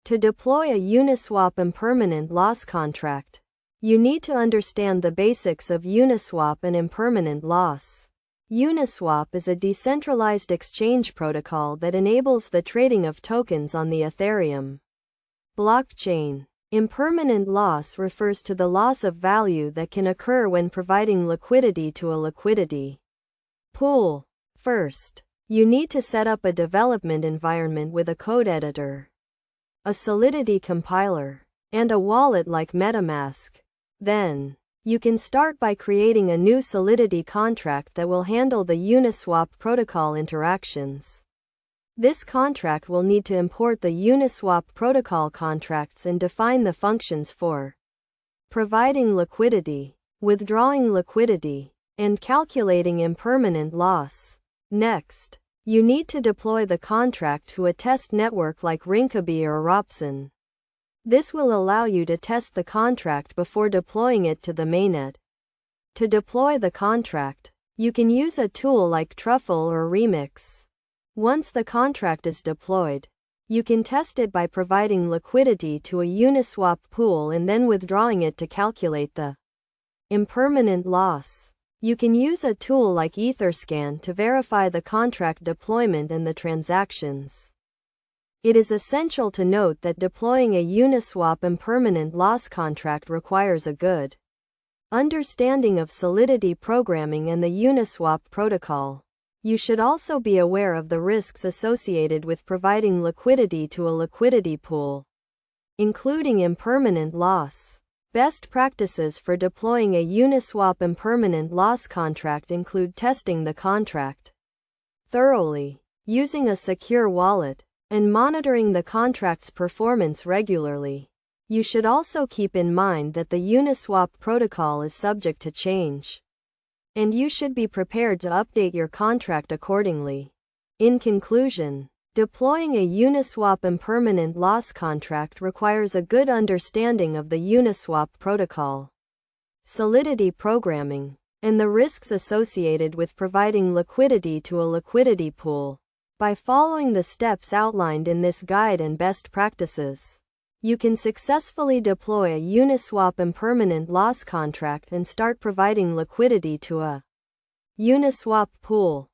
To deploy a Uniswap Impermanent loss contract, you need to understand the basics of Uniswap and impermanent loss. Uniswap is a decentralized exchange protocol that enables the trading of tokens on the Ethereum blockchain. Impermanent loss refers to the loss of value that can occur when providing liquidity to a liquidity pool. First, you need to set up a development environment with a code editor, a Solidity compiler, and a wallet like MetaMask. Then, you can start by creating a new Solidity contract that will handle the Uniswap protocol interactions. This contract will need to import the Uniswap protocol contracts and define the functions for providing liquidity, withdrawing liquidity, and calculating impermanent loss. Next, you need to deploy the contract to a test network like Rinkaby or Ropson. This will allow you to test the contract before deploying it to the mainnet. To deploy the contract, you can use a tool like Truffle or Remix. Once the contract is deployed, you can test it by providing liquidity to a Uniswap pool and then withdrawing it to calculate the impermanent loss. You can use a tool like Etherscan to verify the contract deployment and the transactions. It is essential to note that deploying a Uniswap impermanent loss contract requires a good understanding of Solidity programming and the Uniswap protocol. You should also be aware of the risks associated with providing liquidity to a liquidity pool, including impermanent loss. Best practices for deploying a Uniswap impermanent loss contract include testing the contract thoroughly, using a secure wallet, and monitoring the contract's performance regularly. You should also keep in mind that the Uniswap protocol is subject to change, and you should be prepared to update your contract accordingly. In conclusion, deploying a Uniswap impermanent loss contract requires a good understanding of the Uniswap protocol, Solidity programming, and the risks associated with providing liquidity to a liquidity pool. By following the steps outlined in this guide and best practices, you can successfully deploy a Uniswap impermanent loss contract and start providing liquidity to a Uniswap pool.